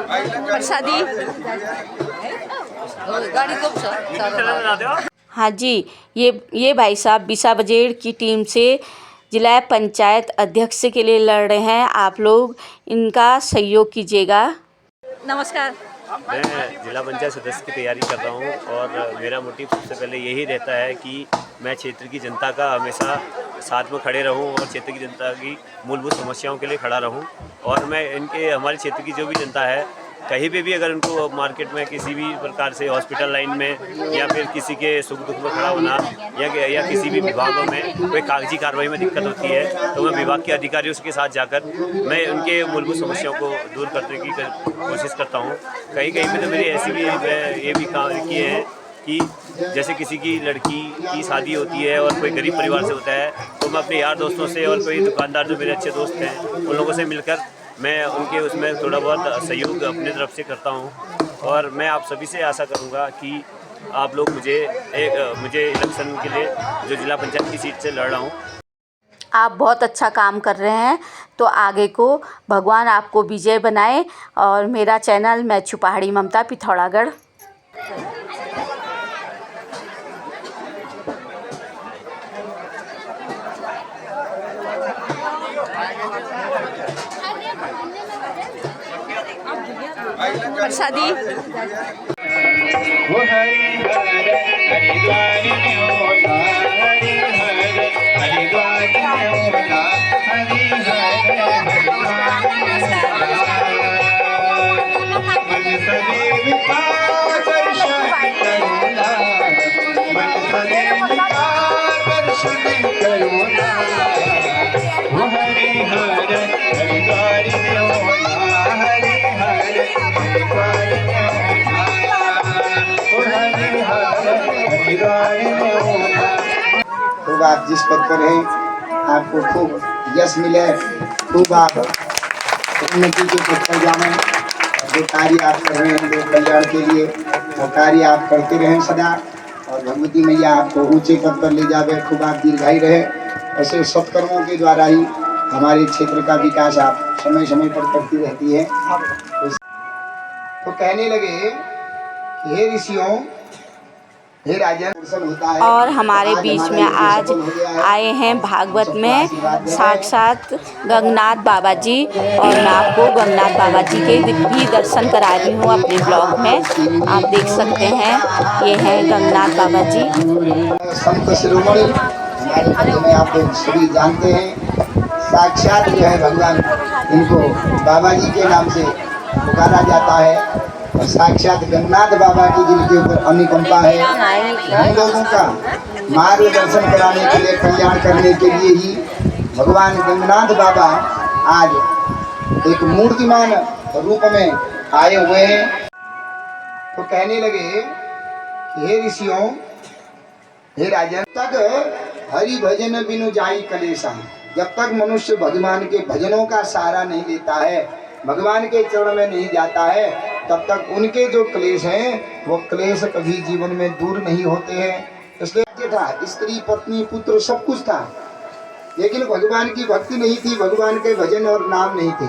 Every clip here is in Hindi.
प्रसादी गाड़ी को हाँ जी, ये भाई साहब बिसा बजेड़ की टीम से जिला पंचायत अध्यक्ष के लिए लड़ रहे हैं। आप लोग इनका सहयोग कीजिएगा। नमस्कार। मैं जिला पंचायत सदस्य की तैयारी कर रहा हूँ और मेरा मोटिव सबसे पहले यही रहता है कि मैं क्षेत्र की जनता का हमेशा साथ में खड़े रहूँ और क्षेत्र की जनता की मूलभूत समस्याओं के लिए खड़ा रहूँ। और मैं हमारे क्षेत्र की जो भी जनता है, कहीं पे भी अगर उनको मार्केट में किसी भी प्रकार से हॉस्पिटल लाइन में या फिर किसी के सुख दुख में खड़ा होना या किसी भी विभागों में कोई कागजी कार्रवाई में दिक्कत होती है, तो मैं विभाग के अधिकारियों के साथ जाकर मैं उनके मूलभूत समस्याओं को दूर करने की कोशिश करता हूँ। कहीं कहीं पे तो मेरी ऐसी भी ये भी काम किए हैं कि जैसे किसी की लड़की की शादी होती है और कोई गरीब परिवार से होता है, तो मैं अपने यार दोस्तों से और कोई दुकानदार जो मेरे अच्छे दोस्त हैं उन लोगों से मिलकर मैं उनके उसमें थोड़ा बहुत सहयोग अपने तरफ से करता हूं। और मैं आप सभी से आशा करूंगा कि आप लोग मुझे इलेक्शन के लिए जो जिला पंचायत की सीट से लड़ रहा हूं। आप बहुत अच्छा काम कर रहे हैं, तो आगे को भगवान आपको विजय बनाए। और मेरा चैनल मैं छुपहाड़ी ममता पिथौरागढ़। प्रसादी वो हरिद्वार में होता हरिद्वार में होता मन सदैव का दर्शन करुणा, मन सदैव का दर्शन करुणा। वो हरिद्वार में होता खूब आप जिस पद पर हैं आपको खूब यश मिले, खूब आप उन्नति के पद पर जाएं। जो कार्य आप कर रहे हैं लोक कल्याण के लिए, वो कार्य आप करते रहें सदा, और भगवती मैया आपको ऊंचे पद पर ले जावे। खूब आप दीर्घायु रहे। ऐसे सत्कर्मों के द्वारा ही हमारे क्षेत्र का विकास आप समय समय पर करती रहती है। तो कहने लगे हे ऋषियों, हे राजन, होता है। और हमारे बीच में आज आए हैं भागवत में साक्षात गंगनाथ बाबा जी, और मैं आपको गंगनाथ बाबा जी के भी दर्शन करा रही हूँ अपने ब्लॉग में। आप देख सकते हैं, ये हैं गंगनाथ बाबा जी। संत शिरोमणि हमारे में आप लोग सभी जानते हैं, साक्षात जो है भगवान, इनको बाबा जी के नाम से पुकारा जाता है। और साक्षात गंगनाथ बाबा की जिनके ऊपर अनुकंपा है, हम लोगों का मार्गदर्शन कराने के लिए, कल्याण करने के लिए ही भगवान गंगनाथ बाबा आज एक मूर्तिमान रूप में आए हुए हैं। तो कहने लगे हे ऋषियों, हे राजन, तक हरि भजन बिनु जाई कलेशा। जब तक मनुष्य भगवान के भजनों का सहारा नहीं लेता है, भगवान के चरण में नहीं जाता है, तब तक उनके जो क्लेश हैं वो क्लेश कभी जीवन में दूर नहीं होते हैं। इसलिए था स्त्री पत्नी पुत्र सब कुछ था, लेकिन भगवान की भक्ति नहीं थी, भगवान के भजन और नाम नहीं थे।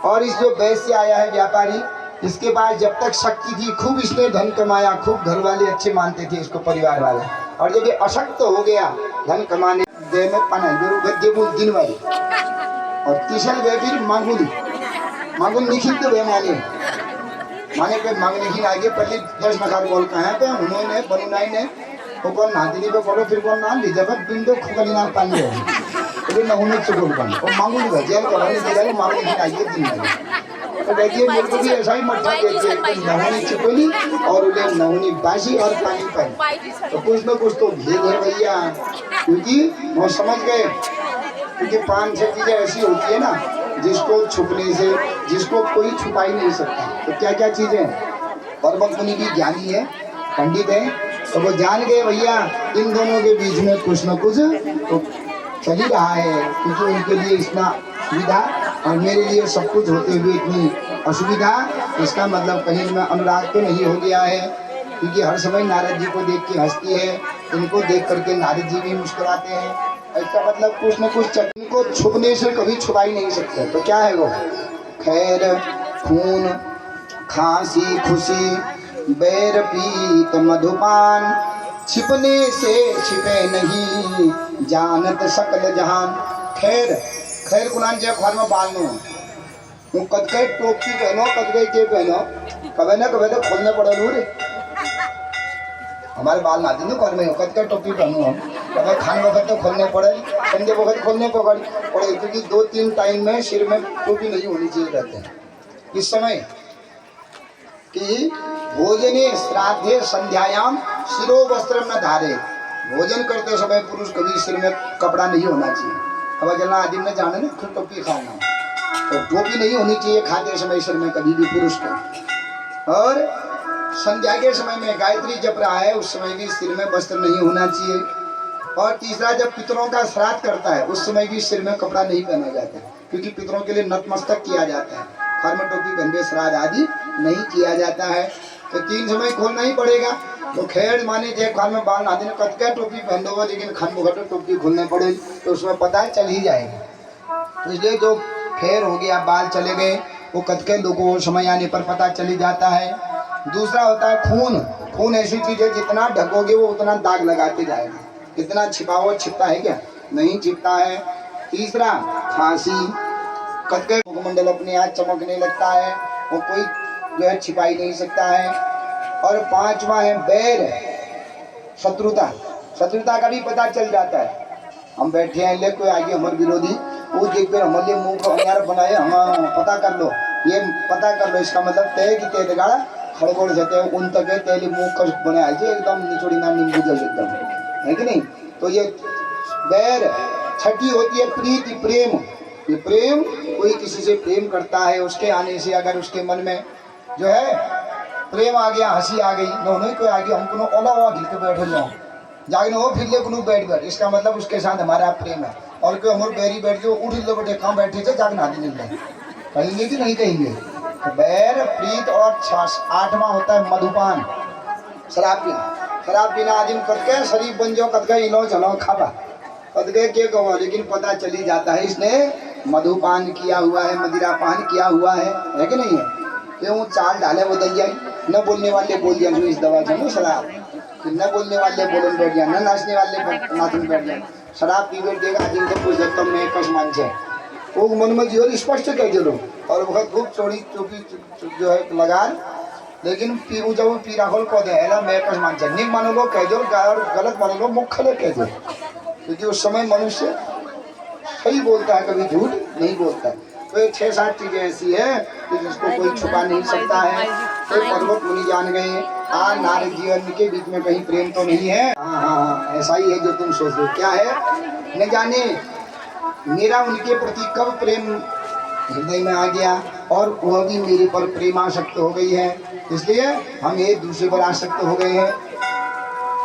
और इस जो वैश्य आया है व्यापारी, इसके पास जब तक शक्ति थी खूब इसने धन कमाया, खूब घर वाले अच्छे मानते थे इसको, परिवार वाले। और जब ये अशक्त हो गया धन कमाने दे में पना दिन वाली और तीसरे वे फिर मांगुल निखित वे माने पे मांग नहीं आगे पहले 10 नकार बोल कहा पे उन्होंने बनुनाई ने ऊपर नादिनी पे बोलो फिर बोल ना ले जब बिंदु खुगली ना पानी है तो ना उन्हें चुगल बन और मांगुल भजिया का वाले दे गए मांग नहीं आगे दिन में। तो देखिए मेरे को भी ऐसा ही मठा देते नहुनी चुगली और उन्हें नहुनी बासी और पानी पानी, तो कुछ ना कुछ तो भेद है भैया, क्योंकि वो समझ गए। क्योंकि 5-6 चीजें ऐसी होती है ना जिसको छुपने से जिसको कोई छुपा ही नहीं सकता। तो क्या क्या चीजें, पर्वत मुनि भी ज्ञानी है, पंडित है, तो वो जान गए भैया इन दोनों के बीच में कुछ न कुछ तो चल ही रहा है, क्योंकि उनके लिए इतना सुविधा और मेरे लिए सब कुछ होते हुए इतनी असुविधा। इसका मतलब कहीं में अनुराग तो नहीं हो गया है, क्योंकि हर समय नारद जी को देख के हंसती है, इनको देख करके नारद जी भी मुस्कुराते हैं। इसका मतलब कुछ न कुछ को छुपने से कभी छुपा ही नहीं सकते। तो क्या है वो, खैर खून खांसी खुशी बैर पीत मधुपान, छिपने से छिपे नहीं जानत सकल जहान। खैर खैर कुनान जे घर में बालनो वो कदके टोपी पहनो कदके के पहनो कबे ना कबे तो खोलने पड़े रे। हमारे बाल ना दिन घर में कदके टोपी पहनो हम कभी खाने वक्त तो खोलने पड़े, संडे वक्त खोलने पड़े क्योंकि 2-3 टाइम में सिर में टोपी नहीं होनी चाहिए रहते हैं। इस समय कि भोजने श्राद्धे संध्यायाम शिरो वस्त्र न धारे, भोजन करते समय पुरुष कभी सिर में कपड़ा नहीं होना चाहिए। अब जल्ला आदमी ने जाने ना फिर टोपी खाना तो टोपी नहीं होनी चाहिए खाते समय सिर में कभी भी पुरुष को। और संध्या के समय में गायत्री जप रहा है उस समय भी सिर में वस्त्र नहीं होना चाहिए। और तीसरा जब पितरों का श्राद्ध करता है उस समय भी सिर में कपड़ा नहीं पहना जाता है क्योंकि पितरों के लिए नतमस्तक किया जाता है, घर में टोपी पहन श्राद्ध आदि नहीं किया जाता है। तो 3 समय खोलना ही पड़ेगा। तो खैर माने जे घर में बाल आदि ने कतका टोपी पहन दो लेकिन खान वक्त टोपी खोलने पड़े तो उसमें पता चल ही जाएगा। तो इसलिए जो खैर हो गया बाल चले गए वो कतके लोगों को समय आने पर पता चली जाता है। दूसरा होता है खून। खून ऐसी चीज है जितना ढकोगे वो उतना दाग लगाते जाएगा, कितना छिपाओ छिपता है क्या, नहीं छिपता है। तीसरा खांसी, कतके मुखमंडल अपने हाथ चमकने लगता है वो कोई जो है छिपा ही नहीं सकता है। और 5वां है बैर, शत्रुता, शत्रुता का भी पता चल जाता है। हम बैठे हैं ले कोई आगे हमारे विरोधी वो देख कर हमारे मुंह को अनियार बनाए हम पता कर लो, ये पता कर लो इसका मतलब तय कि तय दगाड़ा खड़गोड़ जाते हैं उन तक तेली मुंह कर बनाए एकदम निचोड़ी ना नींबू जल एकदम है कि नहीं। तो ये बैर। छठी होती है प्रीति, प्रेम। ये प्रेम कोई किसी से प्रेम करता है उसके आने से अगर उसके मन में जो है प्रेम आ गया, हंसी आ गई, नहीं कोई आ गया हमको ओला हुआ घिल के बैठे लो जागने हो फिर ले को बैठ, इसका मतलब उसके साथ हमारा प्रेम है। और कोई हमारे बैरी बैठ के उठ लो बैठे कहाँ बैठे थे जागना आदि नहीं जाए कहेंगे कि नहीं कहेंगे। तो बैर, प्रीत और 8वां होता है मधुपान, शराब पीना। शराब पीना आदि कतके शरीफ बन जाओ कतके इलो चलो खाबा कतके के कहो लेकिन पता चली जाता है इसने मधुपान किया हुआ है, मदिरा पान किया हुआ है कि नहीं है। क्यों चाल डाले वो दैया न बोलने वाले बोल दिया जो इस दवा से शराब, न बोलने वाले बोलन बैठ गया, न नाचने वाले नाचने बैठ गया। शराब पी बैठ देगा आदमी को कुछ जब में कश मान से वो मन में जो स्पष्ट कह दो और बहुत खूब चोरी चौकी जो है लगा लेकिन पी जब पी राहुल को दे मैं कश मान से निक मानो लो कह दो और गलत मानो लो मुख कह दो क्योंकि उस समय मनुष्य सही बोलता है कभी झूठ नहीं बोलता। तो ये 6-7 चीजें ऐसी है कि जिसको कोई छुपा नहीं सकता है। तो पर्वत मुनि जान गए नारद जीवन के बीच में कहीं प्रेम तो नहीं है। हाँ ऐसा ही है जो तुम सोच रहे हो। क्या है न जाने मेरा उनके प्रति कब प्रेम हृदय में आ गया और वह भी मेरे पर प्रेमासक्त हो गई है, इसलिए हम एक दूसरे पर आसक्त हो गए हैं।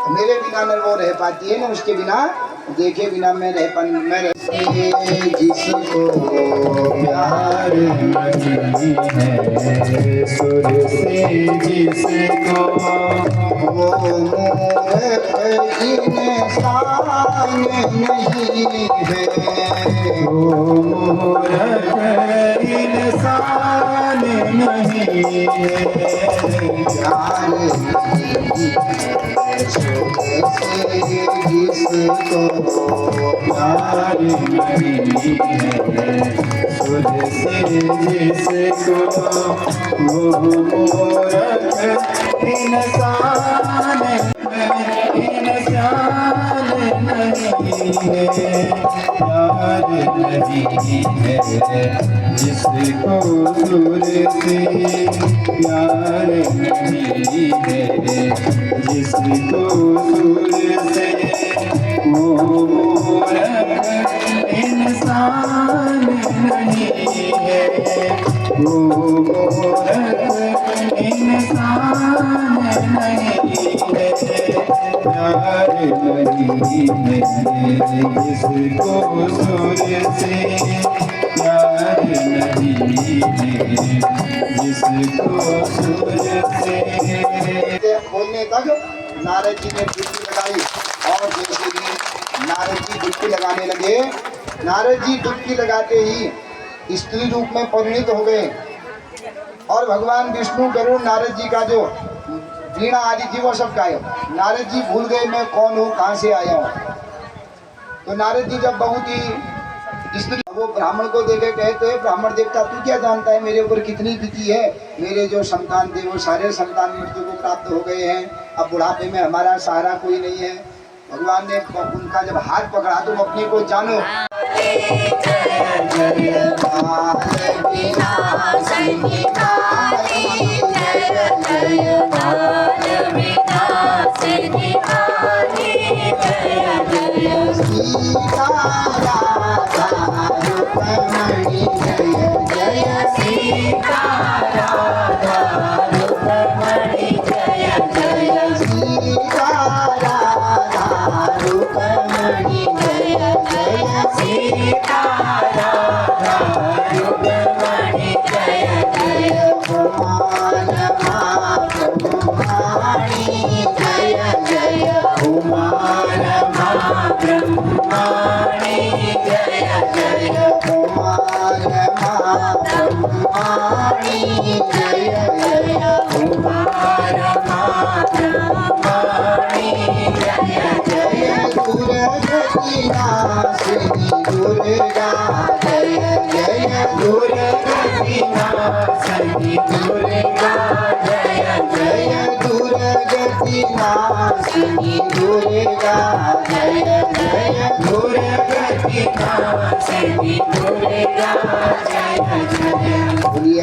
मेरे बिना न वो रह पाती है न उसके बिना देखे बिना मैं रह जिसको प्यार नहीं है सुर से जिसको वो इंसान नहीं है, वो इंसान नहीं है, प्यार जिसको प्यार नहीं है सुर से जिसको वो मूरख इंसान नहीं है, प्यार नहीं है जिसको सुर से प्यार नहीं है, जिसको सुर से वो मूरख इंसान नहीं है, वो मूरख इंसान नहीं है, प्यार नहीं है जिसको सुर से प्यार नहीं है, जिसको सुर से। खोलने तक नारद जी ने डुबकी लगाई और जैसे ही नारद जी डुबकी लगाने लगे, नारद जी डुबकी लगाते ही स्त्री रूप में परिणित हो गए। और भगवान विष्णु गरुड़ नारद जी का जो वीणा आदि थी वो सब गायब। नारद जी भूल गए मैं कौन हूँ, कहाँ से आया हूँ। तो नारद जी जब बहुत ही स्त्री वो ब्राह्मण को देखे कहते ब्राह्मण देवता तू क्या जानता है मेरे ऊपर कितनी बीती है, मेरे जो संतान थे वो सारे संतान मृत्यु को प्राप्त हो गए हैं, अब बुढ़ापे में हमारा सहारा कोई नहीं है। भगवान ने उनका जब हाथ पकड़ा तो अपने को जानो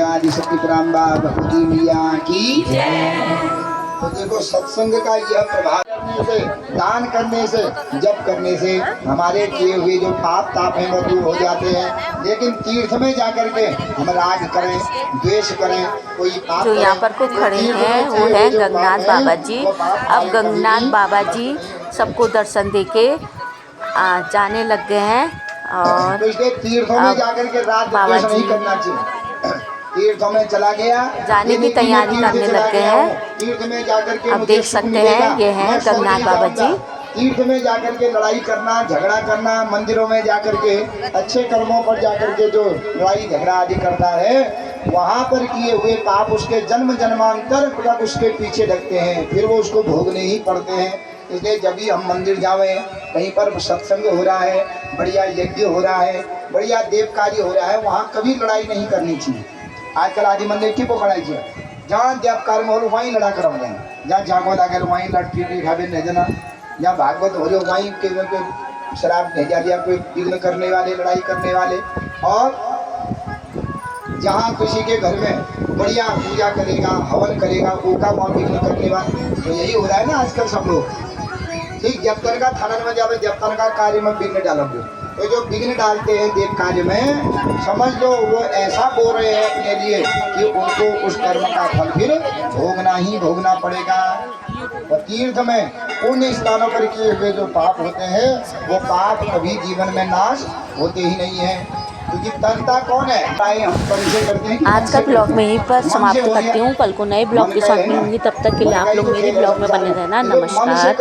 आदि शक्ति पराम्बा भगवती मैया की जय। तो देखो सत्संग का यह प्रभाव करने से, दान करने से, जप करने से हमारे किए हुए जो पाप ताप हैं वो दूर हो जाते हैं। लेकिन तीर्थ में जाकर के हम राग करें, द्वेष करें, कोई पाप जो यहाँ पर को खड़े हैं वो है गंगनाथ बाबा जी। अब गंगनाथ बाबा जी सबको दर्शन देके जाने लग गए हैं और तो इसलिए तीर्थों में जाकर के राग द्वेष नहीं करना चाहिए। तीर्थों में चला गया, जाने की तैयारी करने लग गए हैं। तीर्थ में जाकर के अब देख सकते हैं ये हैं गंगनाथ बाबा जी। तीर्थ में जाकर के लड़ाई करना, झगड़ा करना, मंदिरों में जाकर के अच्छे कर्मों पर जाकर के जो लड़ाई झगड़ा आदि करता है वहाँ पर किए हुए पाप उसके जन्म जन्मांतर तक उसके पीछे लगते हैं, फिर वो उसको भोगने ही पड़ते हैं। इसलिए जब भी हम मंदिर जावें, कहीं पर सत्संग हो रहा है, बढ़िया यज्ञ हो रहा है, बढ़िया देव कार्य हो रहा है, वहाँ कभी लड़ाई नहीं करनी चाहिए। आजकल आदि मंदिर की पकड़ाई चाहिए, जहाँ देव कार्य हो वहीं लड़ा कर हो जाए, जहाँ जागवत आकर वहीं लड़की खावे नहीं देना, जहाँ भागवत हो रहे वहीं कोई शराब भेजा दिया, कोई विघ्न करने वाले, लड़ाई करने वाले। और जहाँ किसी के घर में बढ़िया पूजा करेगा, हवन करेगा, ऊका वहाँ विघ्न करने वाले, तो यही हो रहा है ना आजकल सब लोग। ठीक जब तक का थाना में जावे, जब तक का कार्य में विघ्न डालोगे, तो जो विघ्न डालते हैं देव कार्य में, समझ लो वो ऐसा बोल रहे हैं अपने लिए कि उनको उस कर्म का फल फिर भोगना ही भोगना पड़ेगा। और तीर्थ में पुण्य स्थानों पर किए हुए जो पाप होते हैं वो पाप कभी जीवन में नाश होते ही नहीं है, क्योंकि तरता कौन है। हम परिचय करते हैं। आज का ब्लॉग में यहीं पर समाप्त करती हूँ, कल को नए ब्लॉग के साथ मिलूंगी। तब तक के लिए आप लोग मेरे ब्लॉग में बने रहना। नमस्कार।